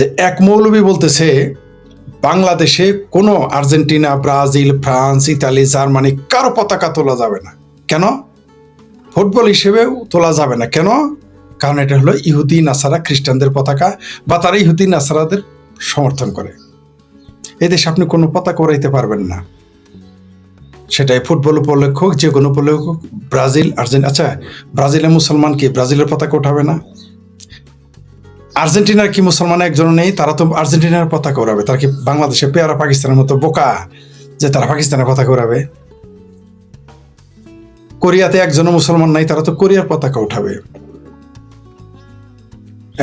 যে এক মৌলবী বলতেছে বাংলাদেশে কোনো Argentina, Brazil, France, Italy, Germany কারো পতাকা তোলা যাবে না। কেন? ফুটবল হিসেবেও তোলা যাবে না। কেন? কারণ এটা হলো ইহুদি নাসারা খ্রিস্টানদের পতাকা, বা তারা ইহুদি নাসারাদের সমর্থন করে। এই দেশে আপনি কোনো পতাকা উড়াইতে পারবেন না, সেটাই ফুটবল উপলক্ষ হোক, যে কোনো উপলক্ষ হোক। ব্রাজিল, আচ্ছা ব্রাজিলের মুসলমান কি ব্রাজিলের পতাকা উঠাবে না? আর্জেন্টিনার কি মুসলমান একজন নেই? তারা তো আর্জেন্টিনার পতাকা উড়াবে। তারা কি বাংলাদেশে পেয়ারা পাকিস্তানের মতো বোকা যে তারা পাকিস্তানের পতাকা উড়াবে? কোরিয়াতে একজনও মুসলমান নাই, তারা তো কোরিয়ার পতাকা উঠাবে।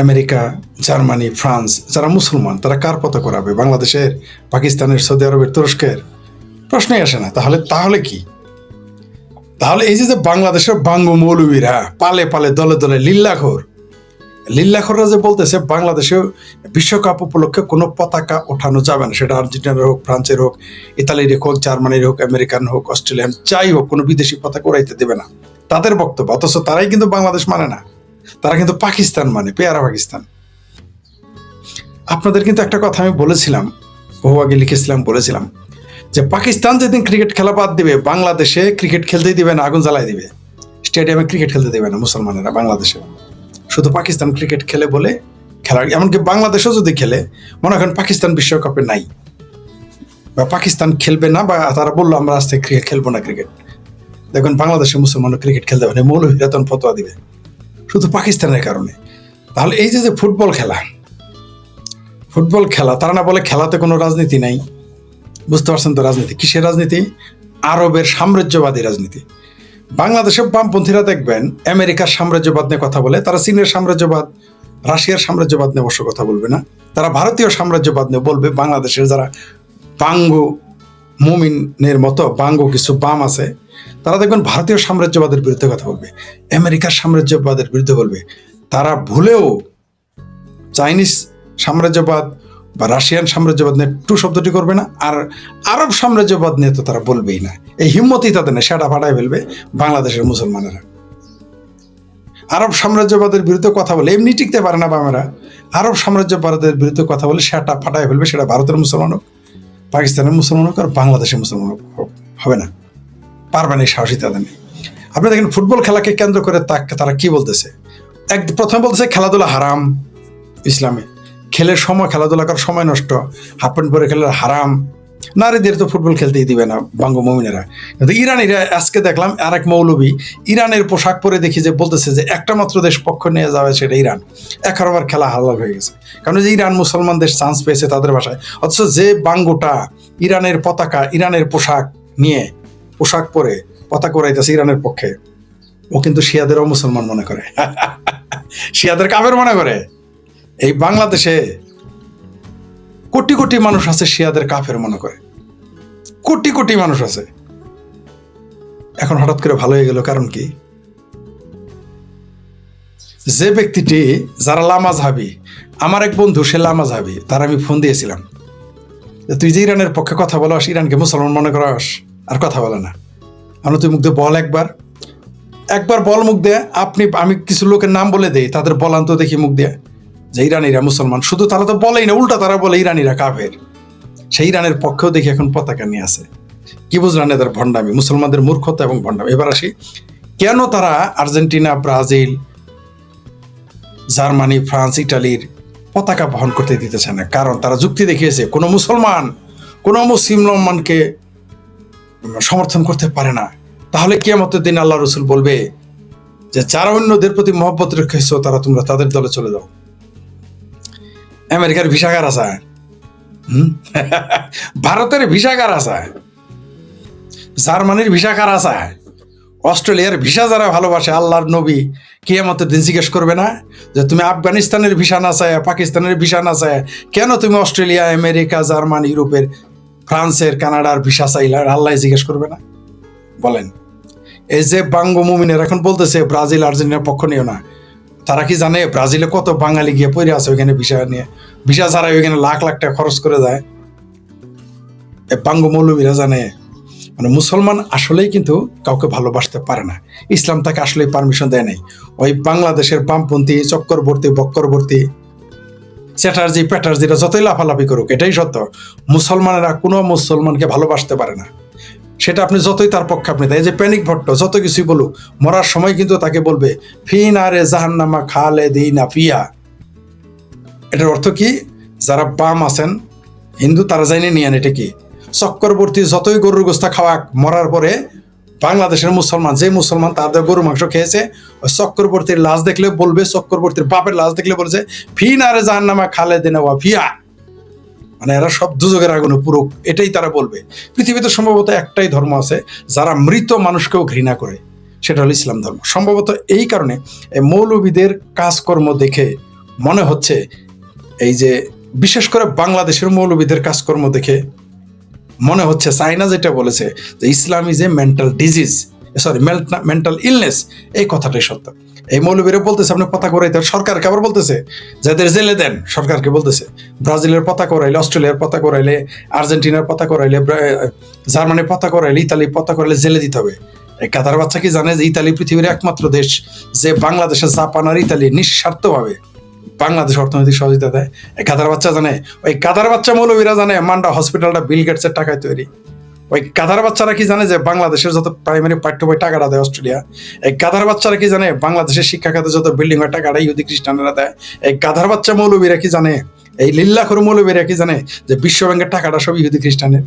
আমেরিকা, জার্মানি, ফ্রান্স যারা মুসলমান তারা কার পতাকা উড়াবে? বাংলাদেশের, পাকিস্তানের, সৌদি আরবের, তুরস্কের? প্রশ্নই আসে না। তাহলে কি? তাহলে এই যে বাংলাদেশের বাঙ্গু মৌলবীরা পালে পালে দলে দলে লিল্লাখররা যে বলতেছে বাংলাদেশে বিশ্বকাপ উপলক্ষে কোনো পতাকা ওঠানো যাবে না, সেটা আর্জেন্টিনার হোক, ফ্রান্সের হোক, ইতালির হোক, জার্মানির হোক, আমেরিকান হোক, অস্ট্রেলিয়ান, যাই হোক, কোনো বিদেশি পতাকা উড়াইতে দেবে না, তাদের বক্তব্য। অথচ তারাই কিন্তু বাংলাদেশ মানে না, তারা কিন্তু পাকিস্তান মানে, পেয়ারা পাকিস্তান। আপনাদের কিন্তু একটা কথা আমি বলেছিলাম, বহু আগে লিখেছিলাম, বলেছিলাম যে পাকিস্তান যেদিন ক্রিকেট খেলা বাদ দিবে, বাংলাদেশে ক্রিকেট খেলতেই দিবে না, আগুন জ্বালাই দিবে। স্টেডিয়ামে ক্রিকেট খেলতে দেবে না মুসলমানেরা বাংলাদেশে। শুধু পাকিস্তান ক্রিকেট খেলে বলে খেলার, এমনকি বাংলাদেশও যদি খেলে, মনে করেন পাকিস্তান বিশ্বকাপে নাই, বা পাকিস্তান খেলবে না, বা তারা বললো আমরা আজ থেকে ক্রিকেট খেলবো না, ক্রিকেট, দেখুন বাংলাদেশে মুসলমানরা ক্রিকেট খেলতে পারে, মৌলভীরা তখন ফতোয়া দিবে শুধু পাকিস্তানের কারণে। তাহলে এই যে ফুটবল খেলা, তারা না বলে খেলাতে কোনো রাজনীতি নাই? বুঝতে পারছেন তো রাজনীতি কিসের রাজনীতি? আরবের সাম্রাজ্যবাদী রাজনীতি। বাংলাদেশের বামপন্থীরা দেখবেন আমেরিকার সাম্রাজ্যবাদ নিয়ে কথা বলে, তারা চীনের সাম্রাজ্যবাদ, রাশিয়ার সাম্রাজ্যবাদ নিয়ে অবশ্য কথা বলবে না, তারা ভারতীয় সাম্রাজ্যবাদ নিয়ে বলবে। বাংলাদেশের যারা বাঙ্গু মুমিনের মতো বাঙ্গু কিছু বাম আছে, তারা দেখবেন ভারতীয় সাম্রাজ্যবাদের বিরুদ্ধে কথা বলবে, আমেরিকার সাম্রাজ্যবাদের বিরুদ্ধে বলবে। তারা ভুলেও চাইনিজ সাম্রাজ্যবাদ বা রাশিয়ান সাম্রাজ্যবাদ নিয়ে টু শব্দটি করবে না, আর আরব সাম্রাজ্যবাদ নিয়ে তো তারা বলবেই না। এই হিম্মতই তাদের নেই, সেটা ফাটাই ফেলবে বাংলাদেশের মুসলমানেরা। আরব সাম্রাজ্যবাদের বিরুদ্ধে কথা বলে এমনি টিকতে পারে না বামেরা, আরব সাম্রাজ্যবাদের বিরুদ্ধে কথা বলে সেটা ফাটাই ফেলবে, সেটা ভারতের মুসলমান হোক, পাকিস্তানের মুসলমান হোক, আর বাংলাদেশের মুসলমান হোক, হবে না, পারবে না, এই সাহসী তাদের নেই। আপনি দেখেন ফুটবল খেলাকে কেন্দ্র করে তারা কি বলতেছে। প্রথমে বলতেছে খেলাধুলা হারাম ইসলামে, খেলাধুলা করার সময় নষ্ট, হাফ প্যান্ট পরে খেলার হারাম, নারীদের তো ফুটবল খেলতেই দিবে না বঙ্গমমিনেরা। কিন্তু ইরানিরা, আজকে দেখলাম আরেক মৌলবী ইরানের পোশাক পরে দেখি যে বলতেছে যে একটা মাত্র দেশ পক্ষ নিয়ে যাবে, সেটা ইরান। এখন আবার খেলা হালাল হয়ে গেছে, কারণ যে ইরান মুসলমান দেশ চান্স পেয়েছে তাদের ভাষায়। অথচ যে বাঙ্গুটা ইরানের পতাকা, ইরানের পোশাক নিয়ে, পোশাক পরে পতাকা উড়াইতেছে ইরানের পক্ষে, ও কিন্তু শিয়াদেরও মুসলমান মনে করে, শিয়াদের কাফের মনে করে। এই বাংলাদেশে কোটি কোটি মানুষ আছে শিয়াদের কাফের মনে করে, কোটি কোটি মানুষ আছে। এখন হঠাৎ করে ভালো হয়ে গেল, কারণ কি? যে ব্যক্তিটি, যারা লামাজহাবি, আমার এক বন্ধু সে লামাজহাবি, তার আমি ফোন দিয়েছিলাম, তুই যে ইরানের পক্ষে কথা বলাস, ইরানকে মুসলমান মনে করাস, আর কথা বলে না। আমরা তুই মুখ দিয়ে বল, একবার বল মুখ দিয়ে। আমি কিছু লোকের নাম বলে দেই, তাদের বলান তো দেখি মুখ দিয়ে যে ইরানিরা মুসলমান। শুধু তারা তো বলেই না, উল্টা তারা বলে ইরানিরা কাফের। সেই ইরানের পক্ষেও দেখি এখন পতাকা নিয়ে আছে। কি বুঝলেন এদের ভণ্ডামি, মুসলমানদের মূর্খতা এবং ভণ্ডামি। এবার আসি, কেন তারা আর্জেন্টিনা, ব্রাজিল, জার্মানি, ফ্রান্স, ইটালির পতাকা বহন করতে দিতেছে না? কারণ তারা যুক্তি দেখিয়েছে কোনো মুসলমানকে সমর্থন করতে পারে না। তাহলে কিয়ামতের দিন আল্লাহ রসুল বলবে যে যারা অন্যদের প্রতি মহব্বত রেখেছো, তোমরা তাদের দলে চলে যাও। আমেরিকার ভিসা কার আছে? ভারতের ভিসা কার আছে? জার্মানির ভিসা কার আছে? অস্ট্রেলিয়ার ভিসা যারা ভালোবাসে, আল্লাহর নবী কিয়ামতের দিন জিজ্ঞেস করবে না যে তুমি আফগানিস্তানের ভিসা না চায়, পাকিস্তানের ভিসা না চায়, কেন তুমি অস্ট্রেলিয়া, আমেরিকা, জার্মানি, ইউরোপের, ফ্রান্সের, কানাডার ভিসা চাইলা? আল্লাহ জিজ্ঞেস করবে না? বলেন, এই যে বাঙ্গমুমিনের এখন বলতেছে ব্রাজিল, আর্জেন্টিনার পক্ষ নিও না, তারা কি জানে ব্রাজিলে কত বাঙালি গিয়ে পড়ে আছে ওইখানে ভিসা নিয়ে? ভিসা ছাড়া ওইখানে লাখ লাখ টাকা খরচ করে যায়। বাঙ্গু মৌলবীরা জানে মানে মুসলমান আসলেই কিন্তু কাউকে ভালোবাসতে পারে না, ইসলাম তাকে আসলেই পারমিশন দেয় নাই। ওই বাংলাদেশের বামপন্থী, চক্করবর্তী, বক্করবর্তী চ্যাটার্জি প্যাটার্জিরা যতই লাফালাফি করুক, এটাই সত্য, মুসলমানেরা কোনো মুসলমানকে ভালোবাসতে পারে না। সেটা আপনি যতই তার পক্ষে আপনি দেয়, যে প্যানিক ভট্ট যত কিছুই বলুক, মরার সময় কিন্তু তাকে বলবে ফি নারে জাহান্নামা খালেদিনা ফিহা। এটার অর্থ কি? যারা বাম আছেন হিন্দু তারা জানে নিয়েন এটা কি। চক্করবর্তী যতই গরুর গোস্তা খাওয়া, মরার পরে বাংলাদেশের মুসলমান, যে মুসলমান তাদের গরু মাংস খেয়েছে, ওই চক্রবর্তীর লাশ দেখলে বলবে, চক্রবর্তীর বাপের লাশ দেখলে বলছে ফি নারে জাহান্নামা খালেদিনা ওয়া ফিহা, মানে এরা সব দুজকের আগুনে পুরো, এটাই তারা বলবে। পৃথিবীতে সম্ভবত একটাই ধর্ম আছে যারা মৃত মানুষকেও ঘৃণা করে, সেটা হলো ইসলাম ধর্ম। সম্ভবত এই কারণে এই মৌলবীদের কাজকর্ম দেখে মনে হচ্ছে, এই যে বিশেষ করে বাংলাদেশের মৌলবীদের কাজকর্ম দেখে মনে হচ্ছে, চাইনা যেটা বলেছে যে Islam is a mental disease, sorry mental illness, এই কথাটাই সত্য। এই মৌলবীরা বলতেছে আপনি পতাকা উড়াইতে, সরকারকে আবার বলতেছে যাদের জেলে দেন, সরকারকে বলতেছে ব্রাজিলের পতাকা উড়াইলে, অস্ট্রেলিয়ার পতাকা উড়াইলে, আর্জেন্টিনার পতাকা উড়াইলে, জার্মানির পতাকা উড়াইলে, ইতালির পতাকা উড়াইলে জেলে দিতে হবে। এই কাতার বাচ্চা কি জানে যে ইতালি পৃথিবীর একমাত্র দেশ যে বাংলাদেশে, জাপান আর ইতালি নিঃস্বার্থভাবে বাংলাদেশ অর্থনৈতিক সহযোগিতা দেয়? এই গাধার বাচ্চা জানে, ওই গাধার বাচ্চা মৌলবীরা জানে মান্ডা হসপিটালটা বিল গেটসের টাকায় তৈরি। ওই গাধার বাচ্চারা কি জানে যে বাংলাদেশের যত প্রাইমারি পাঠ্য বই টাকাটা দেয় অস্ট্রেলিয়া? এই গাধার বাচ্চারা কি জানে বাংলাদেশের শিক্ষা খাতে যত বিল্ডিং এর টাকাটা ইহুদি খ্রিস্টানরা দেয়? এই গাধার বাচ্চা মৌলবীরা কি জানে, এই লিল্লাখোর মৌলবীরা কি জানে যে বিশ্ব ব্যাংকের টাকাটা সব ইহুদি খ্রিস্টানের?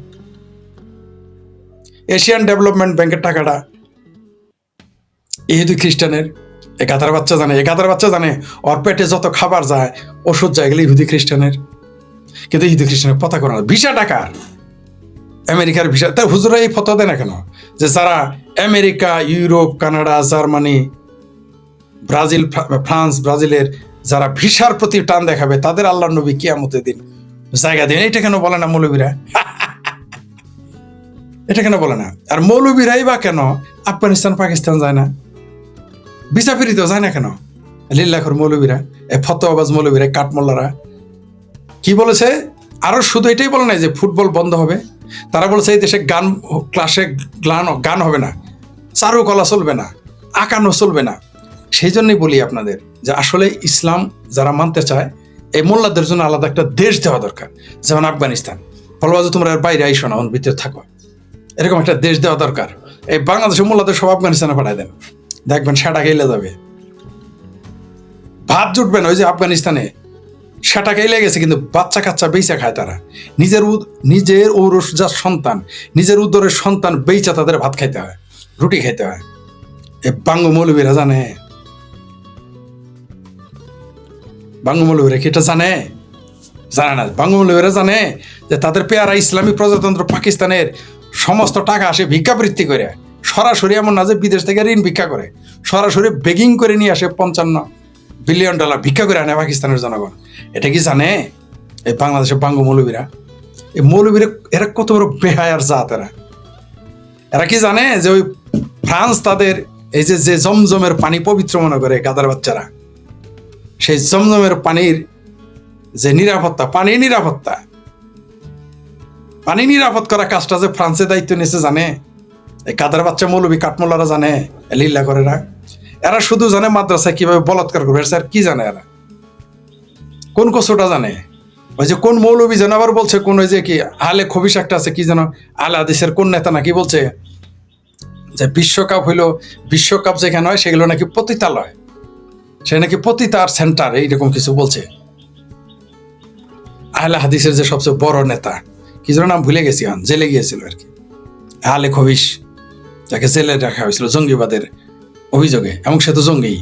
এশিয়ান ডেভেলপমেন্ট ব্যাংকের টাকাটা ইহুদি খ্রিস্টানের? এই গাধার বাচ্চা জানে, এই গাধার বাচ্চা জানে ওর পেটে যত খাবার যায়, ওষুধ যায়, গেলে ইহুদি খ্রিস্টানের। কিন্তু ইহুদি খ্রিস্টানের পতাকা না, ভিসা টাকার, আমেরিকার ভিসা। তার হুজুরা এই ফতোয়া দেয় না কেন যে যারা America, Europe, Canada, Germany, Brazil, France, ব্রাজিলের যারা ভিসার প্রতি টান দেখাবে তাদের আল্লাহর নবী কিয়ামতের দিন জায়গা দেন? এটা কেন বলে না মৌলবীরা? এটা কেন বলে না? আর মৌলবীরাই বা কেন আফগানিস্তান, পাকিস্তান যায় না? ভিসা ফিরিতেও যায় না কেন লিল্লাখোর মৌলবীরা, এই ফতোয়াবাজ মৌলবীরা, কাঠমোল্লারা? কি বলেছে? আরো শুধু এটাই বলে নাই যে ফুটবল বন্ধ হবে, তারা বলছে এই দেশে গান ক্লাসে গান হবে না, চারুকলা চলবে না, আঁকানো চলবে না। সেই জন্যই বলি আপনাদের যে আসলে ইসলাম যারা মানতে চায়, এই মোল্লাদের জন্য আলাদা একটা দেশ দেওয়া দরকার। যেমন আফগানিস্তান, ফলবাজ তোমরা বাইরে আইসো না, ভিতরে থাকো, এরকম একটা দেশ দেওয়া দরকার। এই বাংলাদেশের মোল্লাদের সব আফগানিস্তানে পাঠায় দেন, দেখবেন সেটা খেলে যাবে, ভাত জুটবে না। ওই যে আফগানিস্তানে সেটা খেলে গেছে, কিন্তু বাচ্চা কাচ্চা বেচা খায় তারা, নিজের ঔরস যা সন্তান, নিজের উদরের সন্তান বেচা তাদের ভাত খাইতে হয়, রুটি খাইতে হয়। এই বাঙ্গ মৌলবীরা জানে? বাঙ্গ মৌলবীরা কি এটা জানে? জানে না। বাঙ্গ মৌলবীরা জানে যে তাদের পেয়ারা ইসলামী প্রজাতন্ত্র পাকিস্তানের সমস্ত টাকা আসে ভিক্ষাবৃত্তি করে, সরাসরি, এমন না যে বিদেশ থেকে ঋণ ভিক্ষা করে, সরাসরি বেগিং করে নিয়ে আসে $55 বিলিয়ন ভিক্ষা করে আনে পাকিস্তানের জনগণ। এটা কি জানে এই বাংলাদেশের বাঙ্গ মৌলবীরা? এই মৌলবীরা এরা কত বড় বেহায়ার জাত। এরা কি জানে যে ওই ফ্রান্স তাদের এই যে জমজমের পানি পবিত্র মনে করে গাদার বাচ্চারা, সেই জমজমের পানির যে নিরাপত্তা, পানি নিরাপদ করা কাজটা যে ফ্রান্সের দায়িত্ব নিয়েছে জানে? এই গাদার বাচ্চা মৌলবী কাঠমোল্লারা জানে? লীলা করে না? এরা শুধু জানে মাদ্রাসায় কিভাবে বলাৎকার করবে, স্যার কি জানে এরা? কোন কসুটা জানে? ওই যে কোন মৌলবী যেন আবার বলছে, কোন ওই যে কি আলে খবিস একটা আছে, কি যেন আলে হাদিসের কোন নেতা নাকি বলছে যে বিশ্বকাপ যেখানে হয় সেগুলো নাকি পতিতালয়, সে নাকি পতিতার সেন্টার, এইরকম কিছু বলছে। আহলে হাদিসের যে সবচেয়ে বড় নেতা, কি যেন নাম ভুলে গেছি, জেলে গিয়েছিল আর কি, আলে খবিস, যাকে জেলে রাখা হয়েছিল জঙ্গিবাদের অভিযোগে, এবং সে তো জঙ্গি।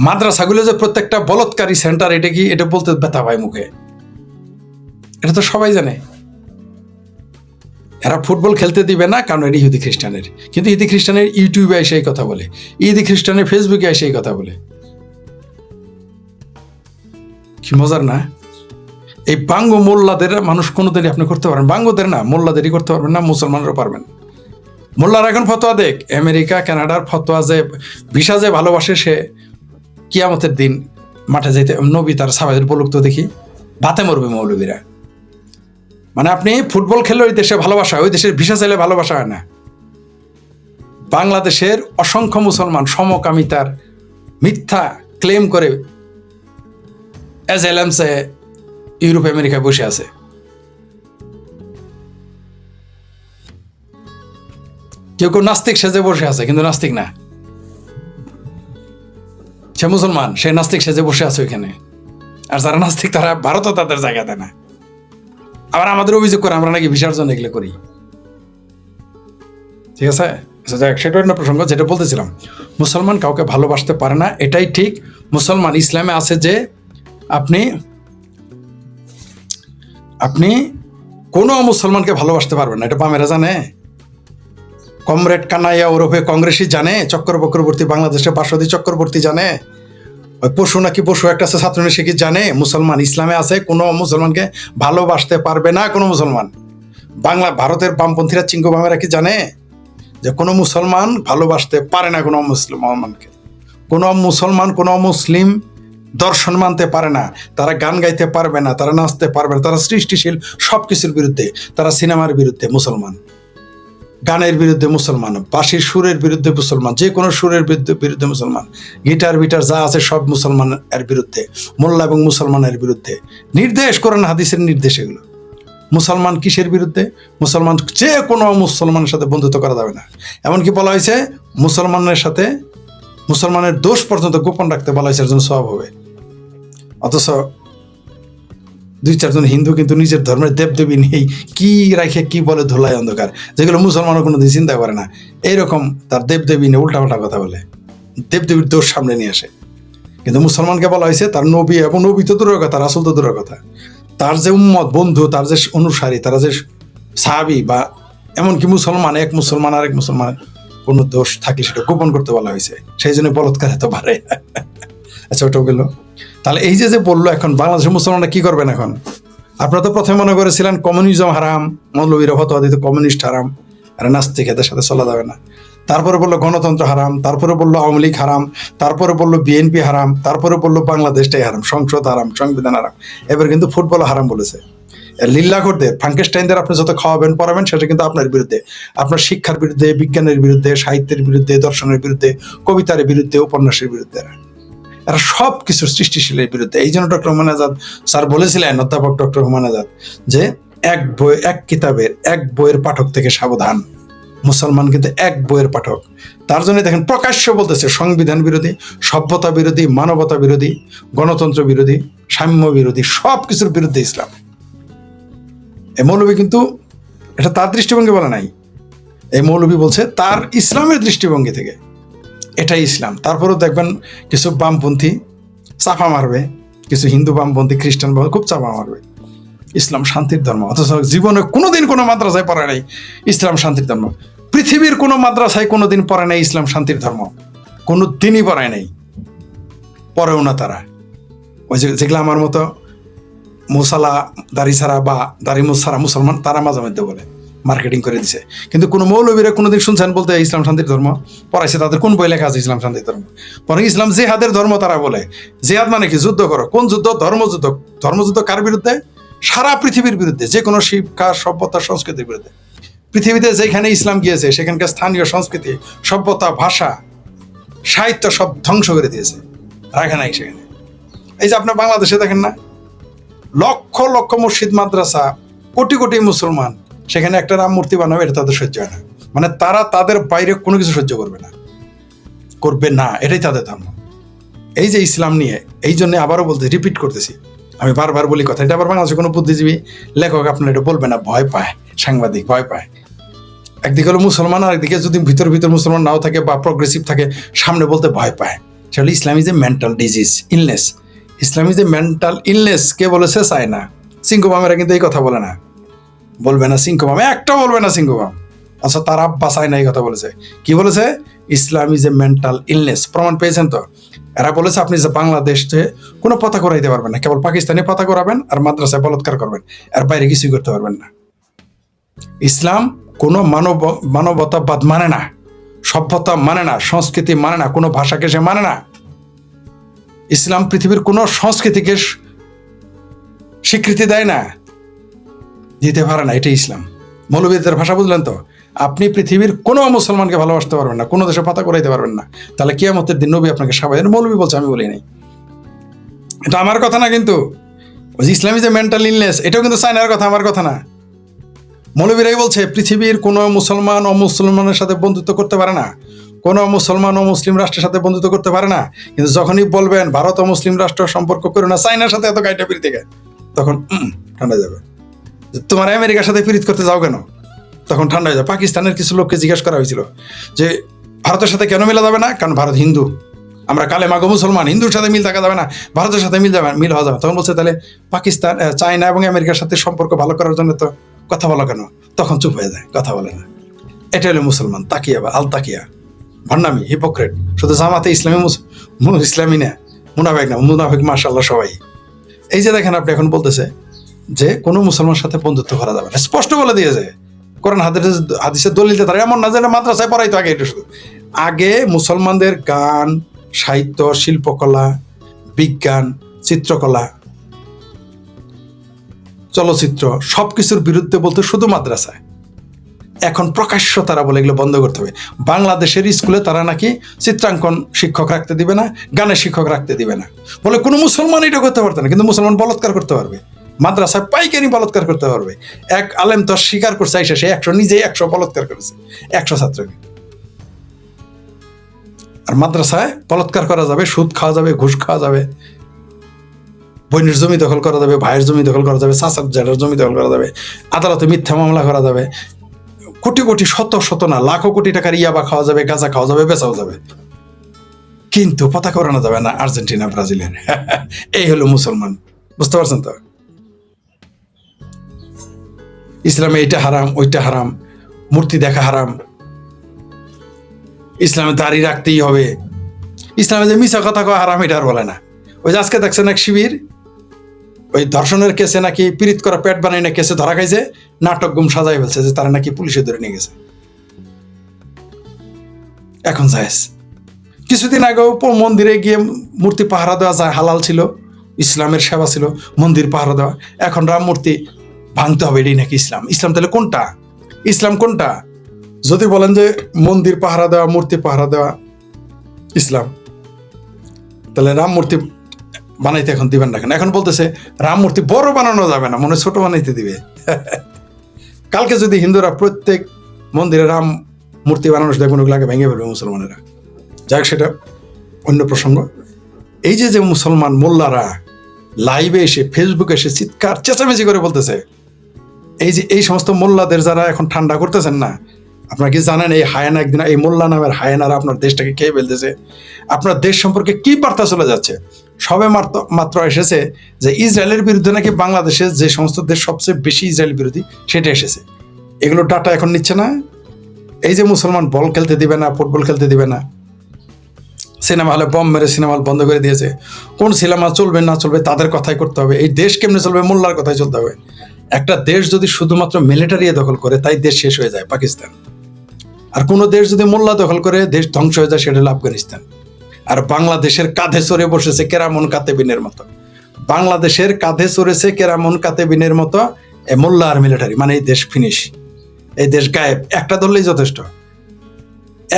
মাদ্রাসাগুলো যে প্রত্যেকটা বলৎকারী সেন্টার, এটা বলতে ব্যথা পায় মুখে। এটা তো সবাই জানে। এরা ফুটবল খেলতে দিবে না কারণ এটা ইহুদি খ্রিস্টানের, কিন্তু ইহুদি খ্রিস্টানের ইউটিউবে এসে এই কথা বলে, ইহুদি খ্রিস্টানের ফেসবুকে এসে এই কথা বলে। কি মজার না? এই বাঙ্গ মোল্লাদের মানুষ কোনোদিনই আপনি করতে পারবেন, বাঙ্গদের না, মোল্লাদেরই করতে পারবেন না, মুসলমানরা পারবেন। মোল্লারা এখন ফতোয়া দেখ, আমেরিকা, কানাডার ফতোয়া যে ভিসা যে ভালোবাসে, সে কিয়ামতের দিন মাঠে যাইতে নবী তার সাহাবাদের বলুক তো দেখি, ভাতে মরবে মৌলবীরা। মানে আপনি ফুটবল খেললে ওই দেশে ভালোবাসা, ওই দেশের ভিসা চাইলে ভালোবাসা হয় না। বাংলাদেশের অসংখ্য মুসলমান সমকামিতার মিথ্যা ক্লেম করে অ্যাজাইলামসে ইউরোপ আমেরিকায় বসে আছে। কেউ কেউ নাস্তিক সেজে বসে আছে, কিন্তু নাস্তিক না, সে মুসলমান, সে নাস্তিক সেজে বসে আছে ওইখানে। আর যারা নাস্তিক তারা ভারতও তাদের জায়গা দেয় না। আবার আমাদের অভিযোগ করে আমরা নাকি ভিসার জন্য এগুলো করি। ঠিক আছে, সেটা অন্য প্রসঙ্গ। যেটা বলতেছিলাম, মুসলমান কাউকে ভালোবাসতে পারে না, এটাই ঠিক। মুসলমান ইসলামে আছে যে আপনি আপনি কোনো মুসলমানকে ভালোবাসতে পারবেন না, এটা বামেরা জানে। কমরেড কানাইয়া ওরফে কংগ্রেসই জানে, চক্র বক্রবর্তী বাংলাদেশে বাসদী চক্রবর্তী জানে, ওই পশু নাকি পশু একটা আছে ছাত্র সে কি জানে মুসলমান ইসলামে আছে কোনো মুসলমানকে ভালোবাসতে পারবে না কোনো মুসলমান। ভারতের বামপন্থীরা চিঙ্গু বামেরা কি জানে যে কোনো মুসলমান ভালোবাসতে পারে না কোনো মুসলমানকে। কোনো মুসলমান কোনো মুসলিম দর্শন মানতে পারে না, তারা গান গাইতে পারবে না, তারা নাচতে পারবে না, তারা সৃষ্টিশীল সব কিছুর বিরুদ্ধে, তারা সিনেমার বিরুদ্ধে মুসলমান, গানের বিরুদ্ধে মুসলমান, বাঁশির সুরের বিরুদ্ধে মুসলমান, যে কোনো সুরের বিরুদ্ধে মুসলমান, গিটার বিটার যা আছে সব মুসলমানের বিরুদ্ধে, মোল্লা এবং মুসলমানের বিরুদ্ধে। নির্দেশ করেন হাদিসের নির্দেশ এগুলো। মুসলমান কিসের বিরুদ্ধে? মুসলমান যে কোনো মুসলমানের সাথে বন্ধুত্ব করা যাবে না। এমনকি বলা হয়েছে মুসলমানের সাথে মুসলমানের দোষ পর্যন্ত গোপন রাখতে বলা হয়েছে, এর জন্য সওয়াব হবে। অথচ 2-4 জন হিন্দু কিন্তু নিজের ধর্মের দেবদেবী নেই, কি রাখে কি বলে ধুলায় অন্ধকার, যেগুলো মুসলমানও কোনোদিন চিন্তা করে না। এইরকম তার দেবদেবী নিয়ে উল্টাপাল্টা কথা বলে, দেবদেবীর দোষ সামনে নিয়ে আসে। কিন্তু মুসলমানকে বলা হয়েছে তার নবী, এবং নবী তো দূরের কথা, রাসূল তো দূরের কথা, তার যে উম্মত বন্ধু, তার যে অনুসারী, তারা যে সাহাবী, বা এমনকি মুসলমান এক মুসলমান আরেক মুসলমানের কোনো দোষ থাকলে সেটা গোপন করতে বলা হয়েছে। সেই জন্য বলৎকার এত পারে। আচ্ছা, ওটাও গেল। তাহলে এই যে বললো, এখন বাংলাদেশের মুসলমানরা কি করবেন? এখন আপনারা তো প্রথমে মনে করেছিলেন কমিউনিজম হারাম, মৌলবীরা ফতোয়া দিত কমিউনিস্ট হারাম, আর নাস্তিক এদের সাথে চলা যাবে না। তারপরে বললো গণতন্ত্র হারাম, তারপরে বললো আওয়ামী লীগ হারাম, তারপরে বললো বিএনপি হারাম, তারপরে বললো বাংলাদেশটাই হারাম, সংসদ হারাম, সংবিধান হারাম। এবার কিন্তু ফুটবল হারাম বলেছে। লিল্লাখোরদের, ফ্রাঙ্কেস্টাইনদের আপনি যত খাওয়াবেন পড়াবেন, সেটা কিন্তু আপনার বিরুদ্ধে, আপনার শিক্ষার বিরুদ্ধে, বিজ্ঞানের বিরুদ্ধে, সাহিত্যের বিরুদ্ধে, দর্শনের বিরুদ্ধে, কবিতার বিরুদ্ধে, উপন্যাসের বিরুদ্ধে, এরা সব কিছু সৃষ্টিশীলের বিরুদ্ধে। এই জন্য ডক্টর হুমায়ুন আজাদ স্যার বলেছিলেন, অধ্যাপক ডক্টর হুমায়ুন আজাদ, যে এক কিতাবের এক বইয়ের পাঠক থেকে সাবধান। মুসলমান কিন্তু এক বইয়ের পাঠক। তার জন্য দেখেন প্রকাশ্য বলতেছে সংবিধান বিরোধী, সভ্যতা বিরোধী, মানবতা বিরোধী, গণতন্ত্র বিরোধী, সাম্য বিরোধী, সব কিছুর বিরুদ্ধে ইসলাম। এই মৌলবী কিন্তু এটা তার দৃষ্টিভঙ্গি বলে নাই, এই মৌলবী বলছে তার ইসলামের দৃষ্টিভঙ্গি থেকে এটাই ইসলাম। তারপরেও দেখবেন কিছু বামপন্থী চাপা মারবে, কিছু হিন্দু বামপন্থী খ্রিস্টান খুব চাপা মারবে ইসলাম শান্তির ধর্ম। অথচ জীবনে কোনোদিন কোনো মাদ্রাসায় পড়ে নাই ইসলাম শান্তির ধর্ম। পৃথিবীর কোনো মাদ্রাসায় কোনোদিন পড়ে নাই ইসলাম শান্তির ধর্ম, কোনো দিনই পড়ায় নাই, পড়েও না তারা। ওই যেগুলো আমার মতো মুসালা দাড়ি ছাড়া বা দাড়ি ছাড়া মুসলমান, তারা মাঝে মধ্যে বলে মার্কেটিং করে দিছে। কিন্তু কোনো মৌলবীরা কোনোদিন শুনছেন বলতে ইসলাম শান্তির ধর্ম? পড়াইছে তাদের কোন বই লেখা আছে ইসলাম শান্তির ধর্ম? পরে ইসলাম জেহাদের ধর্ম তারা বলে। জেহাদ মানে কি? যুদ্ধ করো। কোন যুদ্ধ? ধর্মযুদ্ধ। ধর্মযুদ্ধ কার বিরুদ্ধে? সারা পৃথিবীর বিরুদ্ধে, যে কোনো শিক্ষা, সভ্যতা, সংস্কৃতির বিরুদ্ধে। পৃথিবীতে যেখানে ইসলাম গিয়েছে সেখানকার স্থানীয় সংস্কৃতি, সভ্যতা, ভাষা, সাহিত্য সব ধ্বংস করে দিয়েছে, রাখে নাই সেখানে। এই যে আপনার বাংলাদেশে দেখেন না, লক্ষ লক্ষ মসজিদ, মাদ্রাসা, কোটি কোটি মুসলমান, সেখানে একটা রাম মূর্তি বানাবে, এটা তাদের সহ্য হয় না। মানে তারা তাদের বাইরে কোনো কিছু সহ্য করবে না, করবে না, এটাই তাদের ধর্ম। এই যে ইসলাম নিয়ে, এই জন্য আবারও বলতে রিপিট করতেছি, আমি বারবার বলি কথা, এটা আবার বাংলাদেশে কোনো বুদ্ধিজীবী লেখক আপনার এটা বলবে না, ভয় পায়, সাংবাদিক ভয় পায়। একদিকে হলো মুসলমান, আর একদিকে যদি ভিতর মুসলমান নাও থাকে বা প্রগ্রেসিভ থাকে, সামনে বলতে ভয় পায়। সেটা Islam is a mental disease, illness. Islam is a mental illness কে বলেছে? চায় না। সিংহবামেরা কিন্তু এই কথা বলে না, বলবে না সিংহবাম, একটা বলবে না সিংহবাম। আচ্ছা, তার আব্বা চায় না এই কথা বলেছে। কি বলেছে? ইসলাম ইজ এ মেন্টাল ইলনেস। প্রমাণ পেয়েছেন তো? এরা বলেছে আপনি যে বাংলাদেশে কোনো পতাকা উড়াইতে পারবেন না, কেবল পাকিস্তানি পতাকা উড়াবেন আর মাদ্রাসায় বলাৎকার করবেন, এর বাইরে কিছুই করতে পারবেন না। ইসলাম কোনো মানবতাবাদ মানে না, সভ্যতা মানে না, সংস্কৃতি মানে না, কোনো ভাষাকে সে মানে না। ইসলাম পৃথিবীর কোনো সংস্কৃতিকে স্বীকৃতি দেয় না, দিতে পারে না, এটাই ইসলাম। মৌলবীদের ভাষা বুঝলেন তো? আপনি পৃথিবীর কোনো মুসলমানকে ভালোবাসতে পারবেন না, কোনো দেশে পাতা করাইতে পারবেন না। তাহলে কিয়ামতের দিন নবী আপনাকে সাবাই, মৌলবী বলছে, আমি বলি নাই। এটা আমার কথা না, কিন্তু ওই যে ইসলামী যে মেন্টাল ইলনেস, এটাও কিন্তু চায়নার কথা, আমার কথা না। মৌলবীরাই বলছে পৃথিবীর কোনো মুসলমান অমুসলমানের সাথে বন্ধুত্ব করতে পারে না, কোনো মুসলমান ও মুসলিম রাষ্ট্রের সাথে বন্ধুত্ব করতে পারে না, কিন্তু যখনই বলবেন ভারত ও মুসলিম রাষ্ট্র সম্পর্ক করো না, চায়নার সাথে এত গাইটা পিড়ি থেকে, তখন ঠান্ডা যাবে। তোমার আমেরিকার সাথে পিরিত করতে যাও কেন, তখন ঠান্ডা হয়ে যাবে। পাকিস্তানের কিছু লোককে জিজ্ঞেস করা হয়েছিল যে ভারতের সাথে কেন মিলা যাবে না, কারণ ভারত হিন্দু, আমরা কালে মাগো মুসলমান, হিন্দুর সাথে মিল থাকা যাবে না, ভারতের সাথে মিল হওয়া যাবে। তখন বলছে তাহলে পাকিস্তান, চায়না এবং আমেরিকার সাথে সম্পর্ক ভালো করার জন্য তো কথা বলো কেন, তখন চুপ হয়ে যায়, কথা বলে না। এটা হলো মুসলমান, তাকিয়া বা আল তাকিয়া, ভণ্ডামি, হিপোক্রেট। শুধু জামাতে ইসলামী ইসলামী না, মুনাফেক না, মুনাফেক মাশাআল্লাহ সবাই। এই যে দেখেন আপনি এখন বলতেছে যে কোনো মুসলমানের সাথে বন্ধুত্ব করা যাবে না, স্পষ্ট বলে দিয়েছে কোরআন হাদিসের দলিলে। তারা এমন না যে মাদ্রাসায় পড়াইতো আগে, এটা শুধু আগে মুসলমানদের গান, সাহিত্য, শিল্পকলা, বিজ্ঞান, চিত্রকলা, চলচ্চিত্র সবকিছুর বিরুদ্ধে বলতে শুধু মাদ্রাসায়। এখন প্রকাশ্য তারা বলে এগুলো বন্ধ করতে হবে। বাংলাদেশের স্কুলে তারা নাকি চিত্রাঙ্কন শিক্ষক রাখতে দিবে না, গানের শিক্ষক রাখতে দিবে না, বলে কোনো মুসলমান এটা করতে পারতো না, কিন্তু মুসলমান বলৎকার করতে পারবে, মাদ্রাসায় পাইকারি বলৎকার করতে পারবে। এক আলেম তো স্বীকার করছে আইসা, সে 100 নিজেই 100 বলৎকার করেছে 100 ছাত্রকে। আর মাদ্রাসায় বলৎকার করা যাবে, সুদ খাওয়া যাবে, ঘুষ খাওয়া যাবে, বোনের জমি দখল করা যাবে, ভাইয়ের জমি দখল করা যাবে, চাচার জেলার জমি দখল করা যাবে, আদালতে মিথ্যা মামলা করা যাবে, কোটি কোটি শত না লাখো কোটি টাকার ইয়াবা খাওয়া যাবে, গাঁজা খাওয়া যাবে, বেচাও যাবে, কিন্তু পতাকা ওড়ানো যাবে না আর্জেন্টিনা ব্রাজিলের। এই হলো মুসলমান, বুঝতে পারছেন তো? ইসলামে এইটা হারাম, ওইটা হারাম, মূর্তি দেখা হারাম, ইসলামে দাড়ি রাখতেই হবে, ইসলামে যে মিছা কথা কওয়া হারাম এটা আর বলে না। ওই যে আজকে দেখছেন এক শিবির ওই ধর্ষণের কেসে নাকি পীড়িত করা পেট বানাই না কেসে ধরা খাইছে, নাটক গুম সাজাই ফেলছে যে তারা নাকি পুলিশে ধরে নিয়ে গেছে। এখন জায়েজ। কিছুদিন আগেও মন্দিরে গিয়ে মূর্তি পাহারা দেওয়া যায়, হালাল ছিল, ইসলামের সেবা ছিল মন্দির পাহারা দেওয়া। এখন রাম মূর্তি ভাঙতে হবে, এটাই নাকি ইসলাম? ইসলাম তাহলে কোনটা? ইসলাম কোনটা? যদি বলেন যে মন্দির পাহারা দেওয়া, মূর্তি পাহারা দেওয়া ইসলাম, তাহলে রাম মূর্তি বানাইতে এখন দিবেন না কেন? এখন বলতেছে রাম মূর্তি বড় বানানো যাবে না, মনে ছোট বানাইতে দিবে। কালকে যদি হিন্দুরা প্রত্যেক মন্দিরে রাম মূর্তি বানানো দেখবেন, ওগুলাকে ভেঙে ফেলবে মুসলমানেরা। যাই হোক, সেটা অন্য প্রসঙ্গ। এই যে মুসলমান মোল্লারা লাইভে এসে, ফেসবুকে এসে চিৎকার চেঁচামেচি করে বলতেছে, এই যে এই সমস্ত মোল্লাদের যারা এখন ঠান্ডা করতেছেন না, আপনারা কি জানেন এই হায়ানা একদিন, এই মোল্লা নামের হায়ানারা আপনার দেশটাকে খেয়ে ফেলতেছে? আপনার দেশ সম্পর্কে কি বার্তা চলে যাচ্ছে? সবে মাত্র এসেছে যে ইসরায়েলের বিরুদ্ধে নাকি বাংলাদেশের যে সমস্ত দেশ সবচেয়ে বেশি ইসরায়েল বিরোধী, সেটা এসেছে। এগুলো ডাটা এখন নিচ্ছে না। এই যে মুসলমান বল খেলতে দিবে না, ফুটবল খেলতে দিবে না, সিনেমা হলে বম মেরে সিনেমা হল বন্ধ করে দিয়েছে, কোন সিনেমা চলবে না চলবে তাদের কথাই করতে হবে। এই দেশ কেমনে চলবে? মোল্লার কথাই চলতে হবে। একটা দেশ যদি শুধুমাত্র মিলিটারি দখল করে, তাই দেশ শেষ হয়ে যায়, পাকিস্তান। আর কোনো দেশ যদি মোল্লা দখল করে দেশ ধ্বংস হয়ে যায়, সেটা হলো আফগানিস্তান। আর বাংলাদেশের কাঁধে চড়ে বসেছে কেরামন কাতেবিনের মতো, বাংলাদেশের কাঁধে চড়েছে কেরামন কাতেবিনের মতো মোল্লা আর মিলিটারি, মানে এই দেশ ফিনিশ, এই দেশ গায়েব। একটা ধরলেই যথেষ্ট,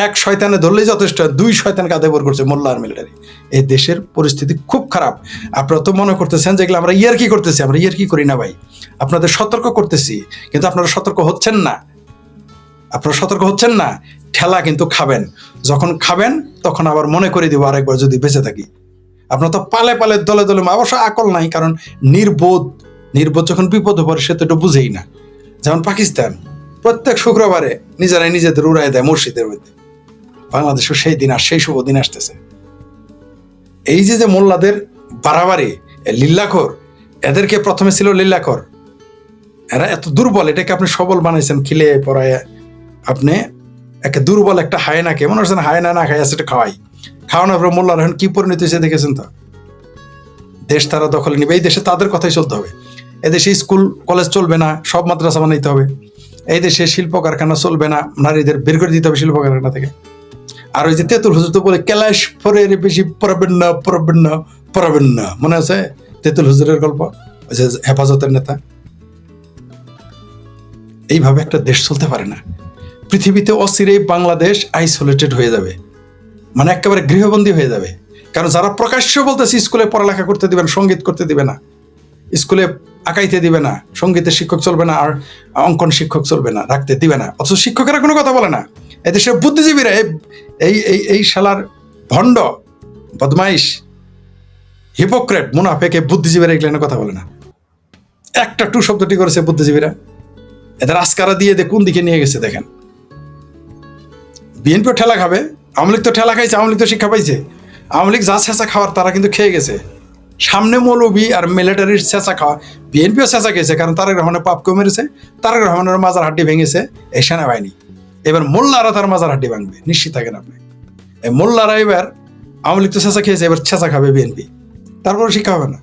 এক শয়তানে ধরলেই যথেষ্ট, 2 শয়তান কাঁধে ভর করছে মোল্লা আর মিলিটারি। এই দেশের পরিস্থিতি খুব খারাপ। আপনারা তো মনে করতেছেন যেগুলো আমরা ইয়ার্কি করতেছি, আমরা ইয়ার্কি করি না ভাই, আপনাদের সতর্ক করতেছি, কিন্তু আপনারা সতর্ক হচ্ছেন না। আপনারা সতর্ক হচ্ছেন না, ঠেলা কিন্তু খাবেন। যখন খাবেন তখন আবার মনে করে দিব আরেকবার যদি বেঁচে থাকি। আপনার তো পালে পালে দলে দলে, অবশ্য আকল নাই, কারণ নির্বোধ যখন বিপদে পড়ে সে তো এটা বুঝেই না। যেমন পাকিস্তান প্রত্যেক শুক্রবারে নিজেরাই নিজেদের উড়াই দেয় মসজিদের মধ্যে। বাংলাদেশও সেই দিন আর সেই শুভ দিন আসতেছে। এই যে মোল্লাদের বাড়াবাড়ি, লিল্লাখোর, এদেরকে প্রথমে ছিল লিল্লাখোর, এরা এত দুর্বল, এটাকে আপনি সবল বানাইছেন খিলে পড়ায়। আপনি একে দুর্বল একটা হায়নাকে মনে হচ্ছেন হায়না না খাই সেটা খাওয়ানোর পর মোল্লার এখন কি পরিণতি হয়েছে দেখেছেন তো? দেশ তারা দখলে নিবে, এই দেশে তাদের কথাই চলতে হবে। এদেশে স্কুল কলেজ চলবে না, সব মাদ্রাসা বানাইতে হবে। এই দেশে শিল্প কারখানা চলবে না, নারীদের বের করে দিতে হবে শিল্প কারখানা থেকে। আর ওই যে তেঁতুল হুজুর তো বলে ক্যালাশ ফরের বেশি পড়াবেন না, মনে আছে তেঁতুল হুজুরের গল্প? ওই যে হেফাজতের নেতা। এইভাবে একটা দেশ চলতে পারে না। পৃথিবীতে অচিরেই বাংলাদেশ আইসোলেটেড হয়ে যাবে, মানে একেবারে গৃহবন্দী হয়ে যাবে। কারণ যারা প্রকাশ্য বলতেছে স্কুলে পড়ালেখা করতে দিবে না, সঙ্গীত করতে দিবে না, স্কুলে আঁকাইতে দিবে না, সঙ্গীতের শিক্ষক চলবে না, আর অঙ্কন শিক্ষক চলবে না, রাখতে দিবে না, অথচ শিক্ষকেরা কোনো কথা বলে না। এদেশের বুদ্ধিজীবীরা এই এই এই শালার ভণ্ড, বদমাইশ, হিপোক্রেট, মুনাফেক বুদ্ধিজীবীরা এগুলো কথা বলে না। একটা টু শব্দটি করেছে বুদ্ধিজীবীরা, এদের আস্কারা দিয়ে কোন দিকে নিয়ে গেছে দেখেন। বিএনপিও ঠেলা খাবে, আওয়ামী লীগ তো ঠেলা খাইছে, আওয়ামী লীগ তো শিক্ষা পাইছে। আওয়ামী লীগ যা ছেঁচা খাওয়ার তারা কিন্তু খেয়ে গেছে। সামনে মৌলবি আর মিলিটারির ছেঁচা খাওয়া, বিএনপিও ছেঁচা খেয়েছে, কারণ তারেক রহমানের পাপ কমে মেরেছে, তারেক রহমানের মাজার হাড্ডি ভেঙেছে এই সেনাবাহিনী। এবার মোল্লারা তার মাজার হাড্ডি ভাঙবে, নিশ্চিত থাকেন আপনি। এই মোল্লারা এবার, আওয়ামী লীগ তো ছেঁচা খেয়েছে, এবার ছেঁচা খাবে বিএনপি, তারপরে শিক্ষা হবে না,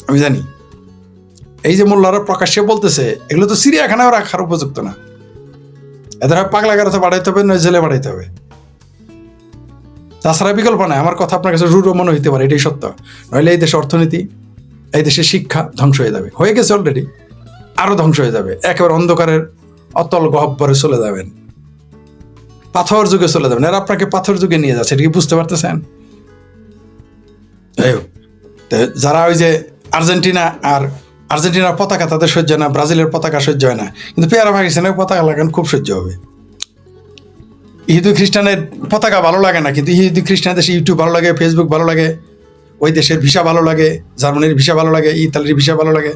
আমি জানি। এই যে মোল্লারা প্রকাশ্যে বলতেছে, এগুলো তো চিড়িয়াখানাও রাখার উপযুক্ত না। এদের হয় পাগলা গারোতে বাড়াইতে হবে, নয় জেলে বাড়াইতে হবে, তাছাড়া বিকল্প নাই। আমার কথা আপনার কাছে রূঢ় মনে হইতে পারে, এটাই সত্য। নইলে এই দেশের অর্থনীতি, এই দেশের শিক্ষা ধ্বংস হয়ে যাবে, হয়ে গেছে অলরেডি, আরো ধ্বংস হয়ে যাবে। একেবারে অন্ধকারের অতল গহ্বরে চলে যাবেন, পাথর যুগে চলে যাবেন। আর আপনাকে পাথর যুগে নিয়ে যাচ্ছে, এটা কি বুঝতে পারতেছেন? যারা ওই যে আর্জেন্টিনার পতাকা তাদের সহ্য হয় না, ব্রাজিলের পতাকা সহ্য হয় না, কিন্তু পেয়ারা পাকিস্তানের পতাকা লাগান খুব সহ্য হবে। ইহুদি খ্রিস্টানের পতাকা ভালো লাগে না, কিন্তু ইহুদি খ্রিস্টানের দেশে ইউটিউব ভালো লাগে, ফেসবুক ভালো লাগে, ওই দেশের ভিসা ভালো লাগে, জার্মানির ভিসা ভালো লাগে, ইতালির ভিসা ভালো লাগে,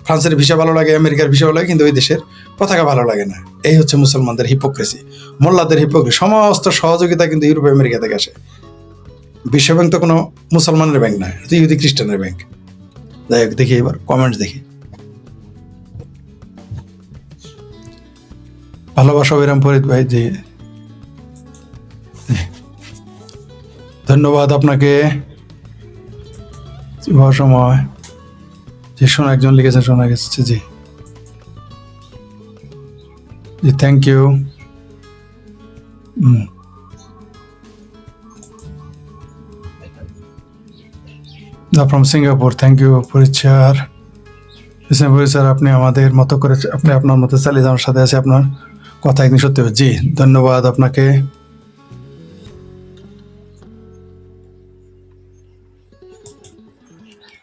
ফ্রান্সের ভিসা ভালো লাগে, আমেরিকার ভিসা ভালো লাগে, কিন্তু ওই দেশের পতাকা ভালো লাগে না। এই হচ্ছে মুসলমানদের হিপোক্রেসি, মোল্লাদের হিপোক্রেসি। সমস্ত সহযোগিতা কিন্তু ইউরোপ আমেরিকা থেকে আসে। বিশ্বব্যাংক তো কোনো মুসলমানের ব্যাংক না, এটা ইহুদি খ্রিস্টানের ব্যাংক। যাই হোক, দেখি এবার কমেন্টস দেখি। ভালোবাসা বিরাম ফরিদ ভাই, জি ধন্যবাদ আপনাকে। সময় যে শোনা একজন লিখেছেন, শোনা গেছে, জি জি, thank you. From Singapore, thank you পরিচার। স্যার, আপনি আমাদের মতো করে, আপনি আপনার মতো চালিয়ে যাওয়ার সাথে আছে, আপনার কথা একদিন সত্যি হবে। জি ধন্যবাদ আপনাকে।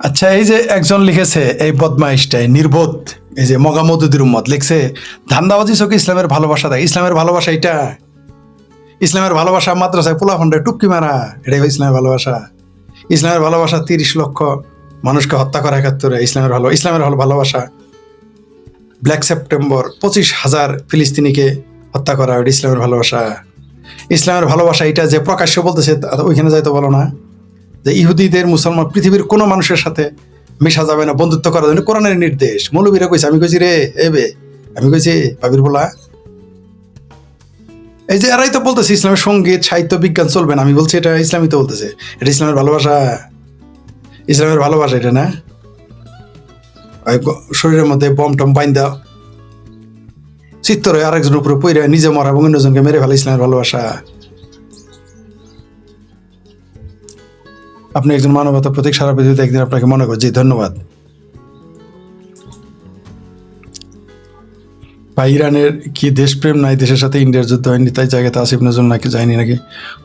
আচ্ছা, এই যে একজন লিখেছে, এই বদমাইশটাই নির্বোধ, এই যে মগামদুদির উম্মত লিখছে, ধান্দাবাজি চোখে ইসলামের ভালোবাসা দেয়। ইসলামের ভালোবাসা এটা, ইসলামের ভালোবাসা মাদ্রাসায় পোলা ফন্ডে টুপকি মারা, এটাই ইসলামের ভালোবাসা। ইসলামের ভালোবাসা 30 লক্ষ মানুষকে হত্যা করা 71-এ ইসলামের ভালোবাসা। ব্ল্যাক সেপ্টেম্বর 25,000 ফিলিস্তিনিকে হত্যা করা, ওটা ইসলামের ভালোবাসা। ইসলামের ভালোবাসা এটা যে প্রকাশ্য বলতেছে, ওইখানে যাইতে বলো না যে ইহুদিদের, মুসলমান, পৃথিবীর কোনো মানুষের সাথে মেশা যাবে না, বন্ধুত্ব করা যাবে না, কোরআনের নির্দেশ। মৌলবীরা কইছে, আমি কইছি রে এবে, আমি কইছি ভাবির বলা। এই যে এরাই তো বলতেছে ইসলামের সঙ্গীত, সাহিত্য, বিজ্ঞান চলবে না। আমি বলছি এটা ইসলামই তো বলতেছে, এটা ইসলামের ভালোবাসা। ইসলামের ভালোবাসা এটা না, ওই শরীরের মধ্যে বম টম বাইন্দা চিত্তর আরেকজনের উপরে পইরা নিজে মরা এবং অন্যজনকে মেরে ফেলা ইসলামের ভালোবাসা। আপনি একজন মানবতার প্রতীক, সারা পৃথিবীতে একদিন আপনাকে মনে করি। জি ধন্যবাদ ভাই। ইরানের কি দেশপ্রেম নাই? দেশের সাথে ইন্ডিয়ার যুদ্ধ হয়নি, তাই জায়গাতে আসিফ নজরুল নাকি যায়নি নাকি?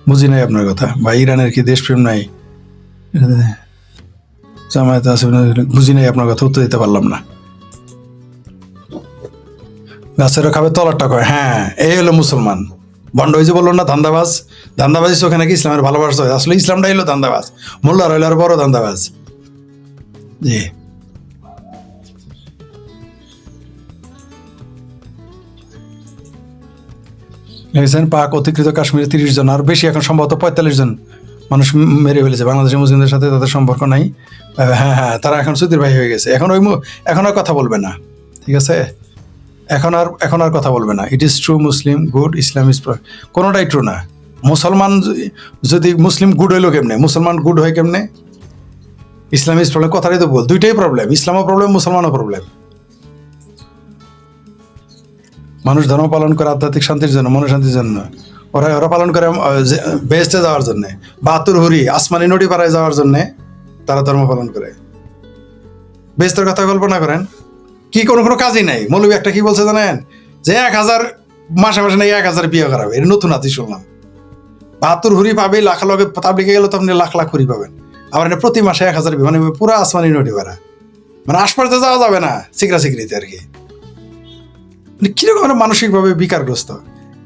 বুঝি নাই আপনার কথা ভাই। ইরানের কি দেশপ্রেম নাই? জামায়াতে আসিফ নজরুল, বুঝি নাই আপনার কথা, উত্তর দিতে পারলাম না। গাছেরও খাবে তলারটা কয়, হ্যাঁ এই হলো মুসলমান। ভণ্ড হয়েছে বললো না, ধান্দাবাজ। ধান্দাবাজি চোখে নাকি ইসলামের ভালোবাসা হয়, আসলে ইসলামটাই হলো ধান্দাবাজ। মোল্লার হইলো আর বড় ধান্দাবাজ। জি লিখেছেন, পাক অধিকৃত কাশ্মীরে 30 জন, আর বেশি এখন সম্ভবত 45 জন মানুষ মেরে ফেলেছে। বাংলাদেশের মুসলিমদের সাথে তাদের সম্পর্ক নাই। হ্যাঁ হ্যাঁ, তারা এখন সুদীর ভাই হয়ে গেছে। এখন আর কথা বলবে না, ঠিক আছে? এখন আর কথা বলবে না। It is true Muslim good, Islam is, কোনোটাই ট্রু না। মুসলমান যদি, মুসলিম গুড হইলো কেমনে, মুসলমান গুড হয় কেমনে? ইসলাম ইজ প্রবলেম, কথাটাই তো বল, দুইটাই প্রবলেম, ইসলামও প্রবলেম, মুসলমানও প্রবলেম। মানুষ ধর্ম পালন করে আধ্যাত্মিক শান্তির জন্য, মনের শান্তির জন্য। ওরা পালন করে বেহেস্তে যাওয়ার জন্যে, বাহাত্তর হুরি আসমানি নদী পাড়ায় যাওয়ার জন্যে তারা ধর্ম পালন করে। বেহেস্তের কথা কল্পনা করেন, কি কোনো কাজই নাই। মৌলবী একটা কি বলছে জানেন, যে 1000 মাসে নাকি 1000 বিয়ে করাবে। এটা নতুন আতি শুনলাম। 72 হুরি পাবে, লাখ লগে তাবলিগে গেলে তো আপনি লাখ লাখ হুরি পাবেন। আবার এটা প্রতি মাসে 1,000 মানে পুরো আসমানি নোটি ভাড়া, মানে আশপাশে যাওয়া যাবে না সিকরা সিকরিতে আর কি। মানে কিরকম একটা মানসিকভাবে বিকারগ্রস্ত,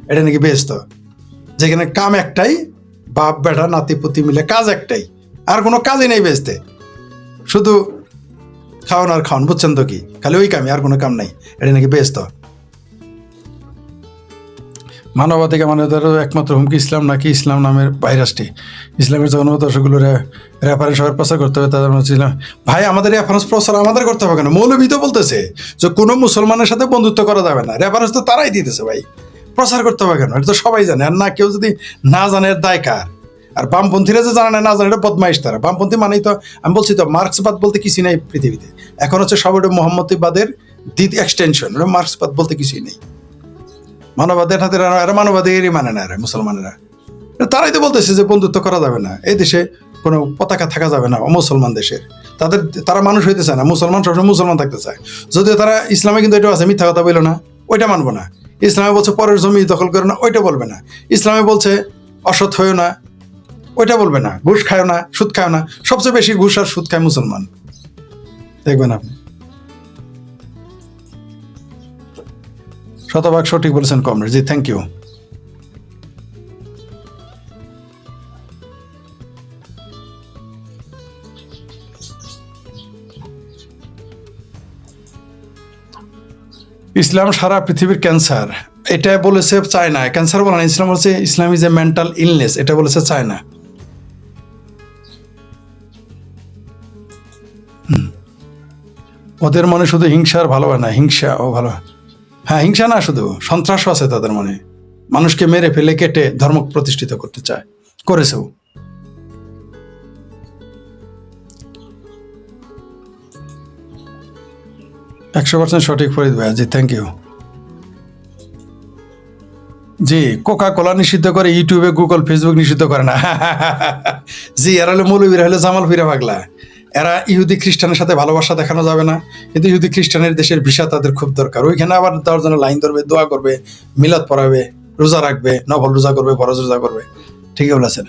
এটা নাকি বেহেশত, যেখানে কাম একটাই, বাপ বেটা নাতি পুতি মিলে কাজ একটাই, আর কোনো কাজই নেই বেহেশতে, শুধু খাওয়ান আর খাওয়ান, বুঝছেন তো কি, খালি ওই কামই, আর কোনো কাম নাই, এটা নাকি বেহেশত। মানবাধিকার মানে একমাত্র হুমকি ইসলাম নাকি ইসলাম নামের ভাইরাসটি, ইসলামের জন্মদর্শকগুলো রেফারেন্স সবার প্রচার করতে হবে, তাদের মধ্যে ইসলাম। ভাই আমাদের রেফারেন্স প্রচার আমাদের করতে হবে কেন? মৌলবী তো বলতেছে যে কোনো মুসলমানের সাথে বন্ধুত্ব করা যাবে না, রেফারেন্স তো তারাই দিতেছে ভাই, প্রচার করতে হবে কেন? এটা তো সবাই জানে, আর না কেউ যদি না জানে এর দায় কার? আর বামপন্থীরা যে জানে না জানে এটা বদমাইশ তারা। বামপন্থী মানেই তো, আমি বলছি তো, মার্ক্সবাদ বলতে কিছু নেই পৃথিবীতে, এখন হচ্ছে সব এটা মোহাম্মদীবাদের দ্বিতীয় এক্সটেনশন, মার্ক্সবাদ বলতে কিছুই নেই। মানবাদের হাতে এরা মানবাধিকারই মানে না, এরা মুসলমানেরা, তারাই তো বলতেছে যে বন্ধুত্ব করা যাবে না, এই দেশে কোনো পতাকা থাকা যাবে না মুসলমান দেশের, তারা মানুষ হইতে চায় না, মুসলমান সবসময় মুসলমান থাকতে চায়। যদিও তারা ইসলামে কিন্তু এটা আছে, মিথ্যা কথা বললো না, ওইটা মানবো না। ইসলামে বলছে পরের জমি দখল করো না, ওইটা বলবে না। ইসলামে বলছে অসৎ হয়েও না, ওইটা বলবে না। ঘুষ খায়ও না, সুদ খায়ও না, সবচেয়ে বেশি ঘুষ আর সুদ খায় মুসলমান, দেখবেন আপনি। শতভাগ সঠিক বলেছেন কমরেড, জি থ্যাংক ইউ। ইসলাম সারা পৃথিবীর ক্যান্সার, এটা বলেছে চায়না। ক্যান্সার বলে না, ইসলাম বলছে ইসলাম ইজ এ মেন্টাল ইলনেস, এটা বলেছে চায়না। ওদের মনে শুধু হিংসা আর ভালো হয় না, হিংসা ও ভালো, হ্যাঁ হিংসা না, শুধু সন্ত্রাসও আছে তাদের মনে, মানুষকে মেরে ফেলে কেটে ধর্ম প্রতিষ্ঠিত করতে চায়, করেছেও। %100 সঠিক ফরিদ ভাইয়া, জি থ্যাংক ইউ। জি কোকা কোলা নিষিদ্ধ করে, ইউটিউবে গুগল ফেসবুক নিষিদ্ধ করে না। জি এরা হলো মৌলবীরা, হলো জামাল ফিরা পাগলা, এরা ইহুদি খ্রিস্টানের সাথে ভালোবাসা দেখানো যাবে না, কিন্তু ইহুদি খ্রিস্টানের দেশের ভিসা তাদের খুব দরকার, ওইখানে আবার দেওয়ার জন্য লাইন ধরবে, দোয়া করবে, মিলাদ পড়াবে, রোজা রাখবে, নফল রোজা করবে, ফরজ রোজা করবে, ঠিকই বলেছেন।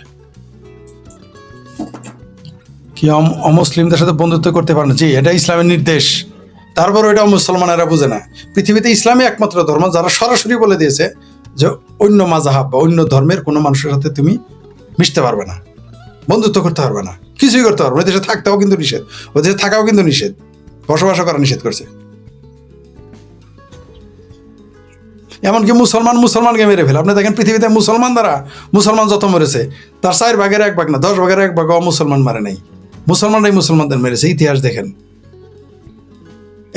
কি অমুসলিমদের সাথে বন্ধুত্ব করতে পারে না? জি এটা ইসলামের নির্দেশ, তারপর ওইটা মুসলমানেরা বুঝে না। পৃথিবীতে ইসলামই একমাত্র ধর্ম যারা সরাসরি বলে দিয়েছে যে অন্য মাযহাব বা অন্য ধর্মের কোনো মানুষের সাথে তুমি মিশতে পারবে না, বন্ধুত্ব করতে পারবে না, কিছুই করতে পারবে না। ওই দেশে থাকতেও কিন্তু নিষেধ, ওই দেশে থাকাও কিন্তু নিষেধ, বসবাসও করা নিষেধ করছে। এমনকি মুসলমানকে মেরে ফেলে। আপনি দেখেন পৃথিবীতে মুসলমান যত মরেছে তার 4 ভাগের 1 ভাগ না, 10 ভাগের 1 ভাগ অমুসলমান মারে নাই, মুসলমানরাই মুসলমানদের মেরেছে, ইতিহাস দেখেন।